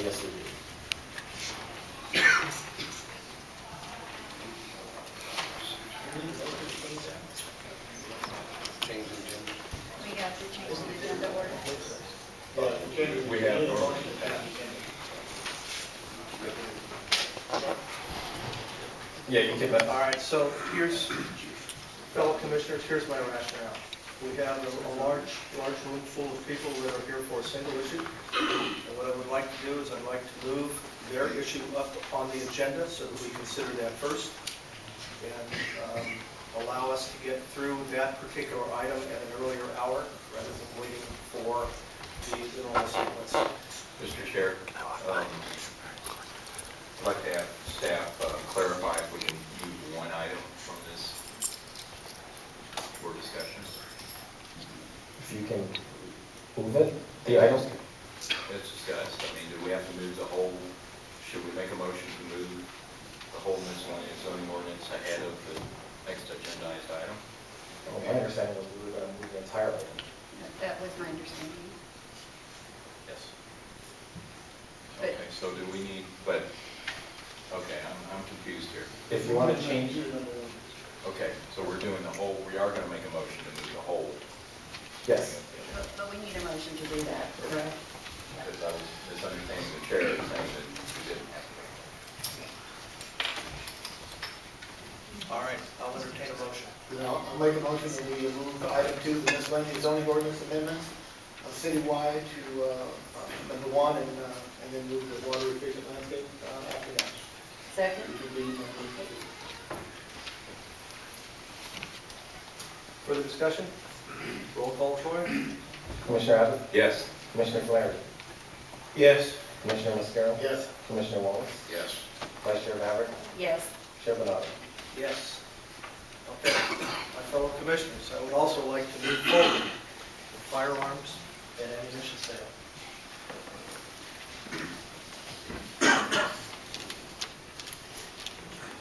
Yes, we do. Change the agenda. We got to change the agenda order. We have Yeah, you can. All right, so here's, fellow commissioners, here's my rationale. We have a large room full of people that are here for a single issue. And what I would like to do is I'd like to move their issue up on the agenda so that we consider that first. And allow us to get through that particular item at an earlier hour rather than waiting for the general sequence. Mr. Chair, I'd like to have staff clarify if we can move one item from this for discussion. If you can move it, the items. It's discussed. I mean, do we have to move the whole, should we make a motion to move the whole miscellaneous zoning ordinance ahead of the next agendized item? My understanding was we were going to move the entire item. That was my understanding. Yes. But- Okay, so do we need, but, okay, I'm confused here. If you want to change, Okay, so we're doing the whole, we are going to make a motion to move the whole. yes. But we need a motion to do that, correct? Because I was misunderstanding the chair saying that we didn't have to. All right, I'll entertain a motion. I'll make a motion that we move item 2, the miscellaneous zoning ordinance amendments, citywide to number 1, and then move the water efficient landscape after that. Second? Further discussion? Roll call, Troy? Commissioner Abbott? Yes. Commissioner Flaherty? Yes. Commissioner Mascaro? Yes. Commissioner Wallace? Yes. Vice Chair Maverick? Yes. Chair Bernard? Yes. Okay. My fellow commissioners, I would also like to move forward with firearms and ammunition sale.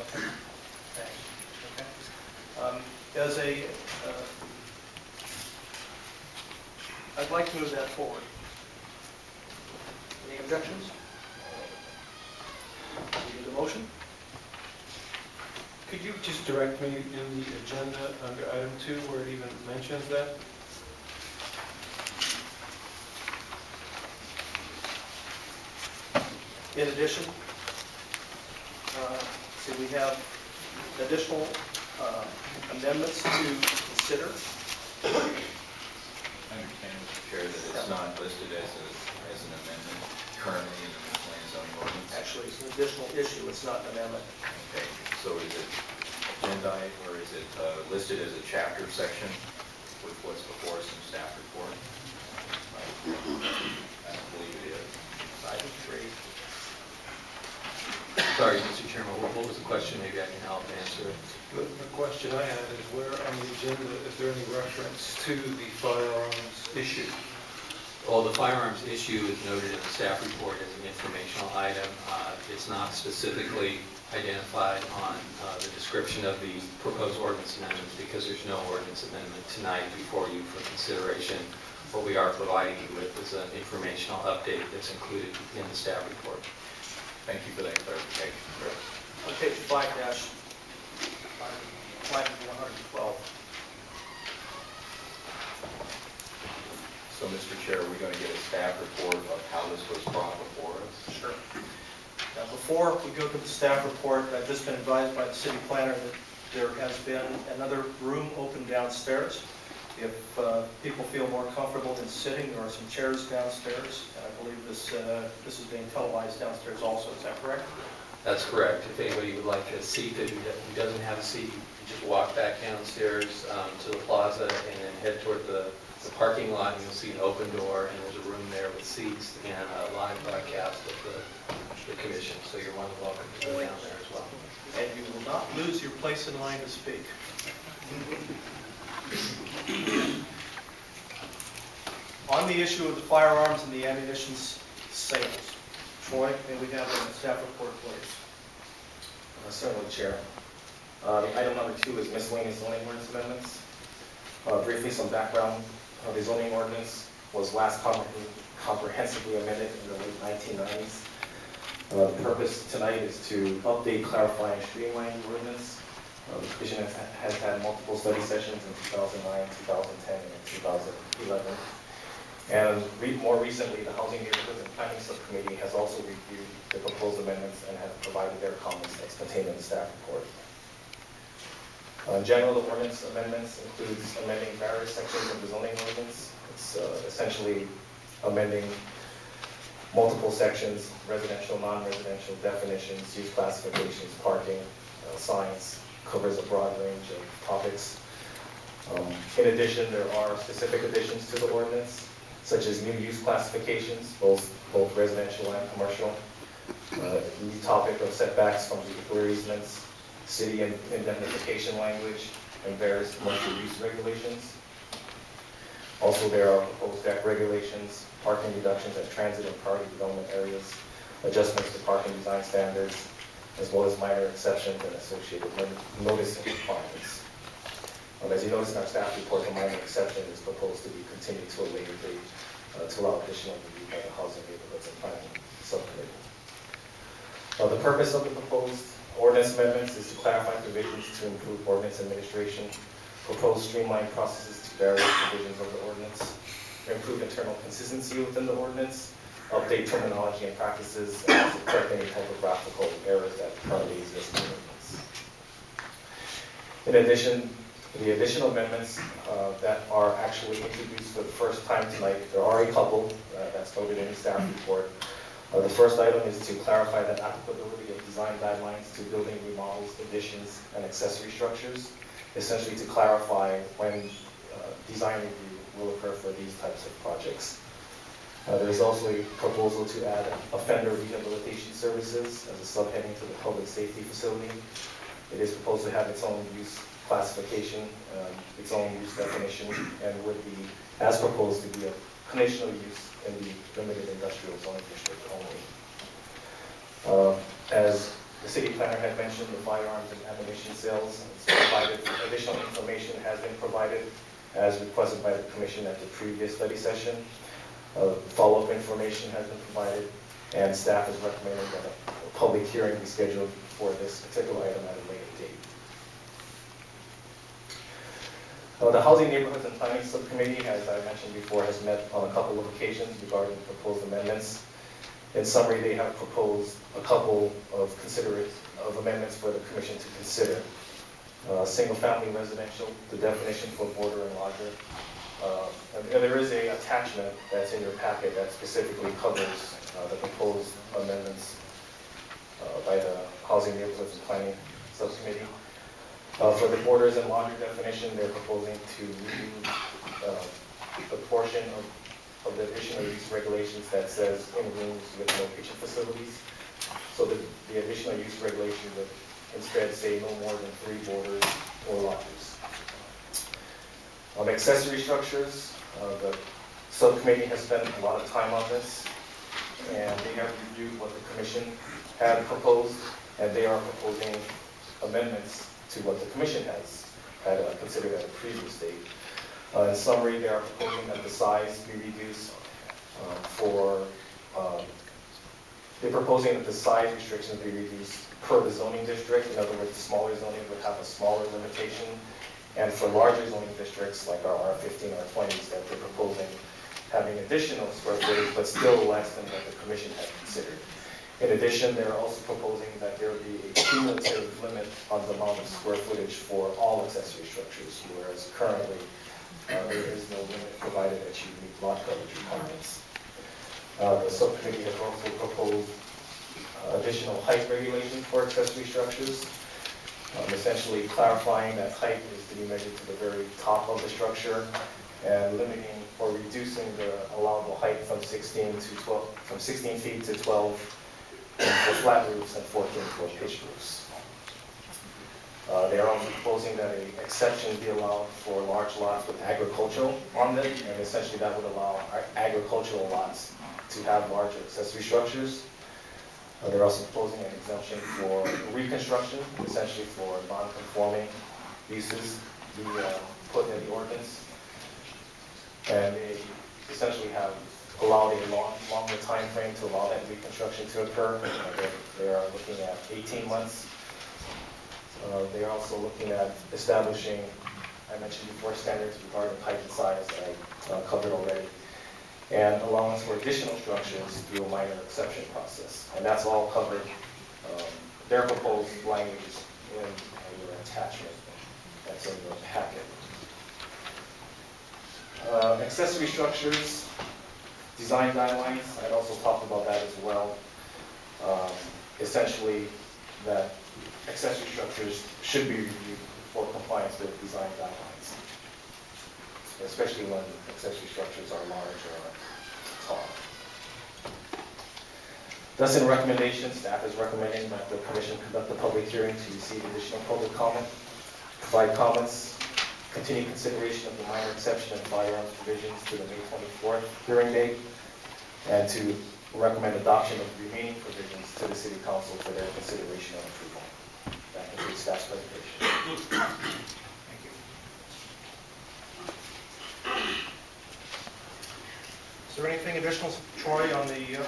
Okay. Thanks. Okay. As a, I'd like to move that forward. Any objections? We need a motion? Could you just direct me in the agenda under item 2 where it even mentions that? In addition, see, we have additional amendments to consider. I understand, Mr. Chair, that it's not listed as an amendment currently in the miscellaneous zoning ordinance. Actually, it's an additional issue, it's not an amendment. Okay, so is it agendized or is it listed as a chapter section with what's before us in staff report? I don't believe it is. Item 3. Sorry, Mr. Chairman, what was the question? Maybe I can help answer it. The question I have is where on the agenda is there any reference to the firearms issue? Well, the firearms issue is noted in the staff report as an informational item. It's not specifically identified on the description of the proposed ordinance amendments because there's no ordinance amendment tonight before you for consideration. What we are providing you with is an informational update that's included in the staff report. Thank you for that clarification. On page 5-112. So, Mr. Chair, are we going to get a staff report of how this was brought before us? Sure. Now, before we go to the staff report, I've just been advised by the city planner that there has been another room open downstairs. If people feel more comfortable in sitting, there are some chairs downstairs. And I believe this is being televised downstairs also. Is that correct? That's correct. If anybody would like a seat that who doesn't have a seat, you just walk back downstairs to the plaza and then head toward the parking lot, and you'll see an open door, and there's a room there with seats and a live broadcast of the commission. So you're more than welcome to go down there as well. And you will not lose your place in line to speak. On the issue of the firearms and the ammunition sales, Troy, may we have a staff report, please? Certainly, Chair. Item number 2 is miscellaneous zoning ordinance amendments. Briefly, some background. The zoning ordinance was last comprehensively amended in the late 1990s. The purpose tonight is to update, clarify, and streamline the ordinance. The Commission has had multiple study sessions in 2009, 2010, and 2011. And more recently, the Housing, Neighborhoods, and Planning Subcommittee has also reviewed the proposed amendments and have provided their comments as contained in the staff report. In general, the ordinance amendments includes amending various sections of the zoning ordinance. It's essentially amending multiple sections, residential, non-residential definitions, use classifications, parking, signs, covers a broad range of topics. In addition, there are specific additions to the ordinance, such as new use classifications, both residential and commercial, new topic of setbacks from vehicular easements, city indemnification language, and various commercial use regulations. Also, there are proposed deck regulations, parking reductions at transit and priority development areas, adjustments to parking design standards, as well as minor exceptions and associated noticing requirements. As you notice in our staff report, the minor exception is proposed to be continued to a later date to allow additional review by the Housing, Neighborhoods, and Planning Subcommittee. The purpose of the proposed ordinance amendments is to clarify provisions to improve ordinance administration, propose streamlined processes to various provisions of the ordinance, improve internal consistency within the ordinance, update terminology and practices, and also correct any typographical errors that currently exist in the ordinance. In addition, the additional amendments that are actually introduced for the first time tonight, there are a couple that's noted in the staff report. The first item is to clarify the applicability of design guidelines to building remodels, additions, and accessory structures, essentially to clarify when design review will occur for these types of projects. There is also a proposal to add offender rehabilitation services as a subheading to the public safety facility. It is proposed to have its own use classification, its own use definition, and would be, as proposed, to be a conditional use in the limited industrial zoning district only. As the city planner had mentioned, the firearms and ammunition sales, additional information has been provided as requested by the commission at the previous study session. Follow-up information has been provided, and staff is recommending that a public hearing be scheduled for this particular item at a later date. The Housing, Neighborhoods, and Planning Subcommittee, as I mentioned before, has met on a couple of occasions regarding proposed amendments. In summary, they have proposed a couple of amendments for the commission to consider. Single-family residential, the definition for border and larger. And there is an attachment that's in your packet that specifically covers the proposed amendments by the Housing, Neighborhoods, and Planning Subcommittee. For the borders and larger definition, they're proposing to remove the portion of the additional use regulations that says in rooms with no kitchen facilities. So the additional use regulation would instead say no more than 3 borders or lodges. Accessory structures, the subcommittee has spent a lot of time on this, and they have reviewed what the commission had proposed, and they are proposing amendments to what the commission had considered at a previous date. In summary, they are proposing that the size be reduced they're proposing that the size restrictions be reduced per the zoning district. In other words, smaller zoning would have a smaller limitation, and for larger zoning districts like our R15 or R20s, that they're proposing having additional square footage, but still less than what the commission had considered. In addition, they're also proposing that there be a cumulative limit on the amount of square footage for all accessory structures, whereas currently there is no limit provided that you meet lot coverage requirements. The subcommittee has also proposed additional height regulations for accessory structures, essentially clarifying that height is to be measured to the very top of the structure and limiting or reducing the allowable height from 16 feet to 12 for flat roofs and 14 for pitched roofs. They are also proposing that an exception be allowed for large lots with agricultural on them, and essentially that would allow agricultural lots to have larger accessory structures. They're also proposing an exemption for reconstruction, essentially for non-conforming uses be put in the ordinance. And they essentially have allowed a longer time frame to allow that reconstruction to occur. They are looking at 18 months. They are also looking at establishing, I mentioned before, standards regarding height and size that I covered already, and allowance for additional structures through a minor exception process. And that's all covered. Their proposed language is in your attachment that's in your packet. Accessory structures, design guidelines, I'd also talked about that as well. Essentially, that accessory structures should be reviewed for compliance with design guidelines, especially when accessory structures are large or tall. Thus, in recommendation, staff is recommending that the Commission conduct a public hearing to receive additional public comment, provide comments, continue consideration of the minor exception and firearms provisions to the May 24th hearing date, and to recommend adoption of the remaining provisions to the City Council for their consideration and approval. That concludes staff's presentation. Thank you. Is there anything additional, Troy, on the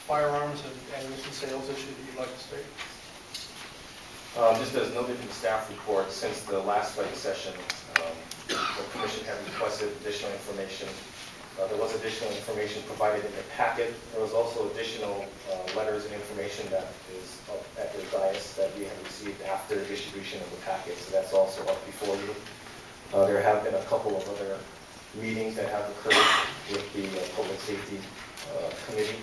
firearms and ammunition sales issue that you'd like to state? Just as noted in the staff report, since the last study session, the Commission had requested additional information. There was additional information provided in the packet. There was also additional letters and information that is up at your dais that we have received after distribution of the packet, so that's also up before you. There have been a couple of other meetings that have occurred with the Public Safety Committee,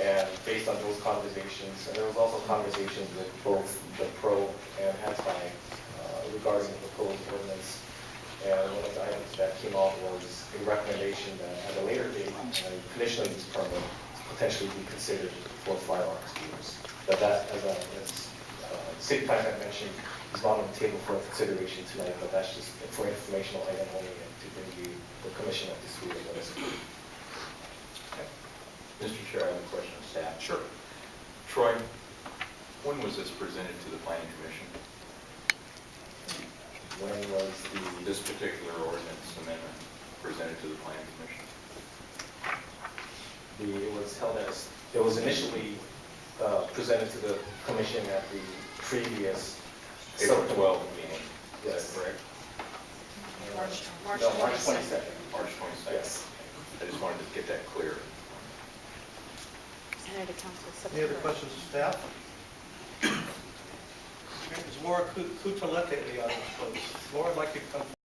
and based on those conversations, and there was also conversations with both the pro and anti regarding the proposed ordinance. And one of the items that came out was a recommendation that at a later date, a conditional use permit potentially be considered for firearms dealers. But that, as City Council had mentioned, is not on the table for consideration tonight, but that's just for informational item only and to bring you the Commission up to speed on what is approved. Mr. Chair, I have a question of staff. Sure. Troy, when was this presented to the Planning Commission? When was This particular ordinance amendment presented to the Planning Commission? it was initially presented to the Commission at the previous April 12th meeting, is Yes. that correct? March No, March 22nd. 22nd. March 22nd? Yes. I just wanted to get that clear. Senator to Council Any other September. questions of staff? Okay, is Laura Cutalete in the audience, please? Laura, I'd like you to come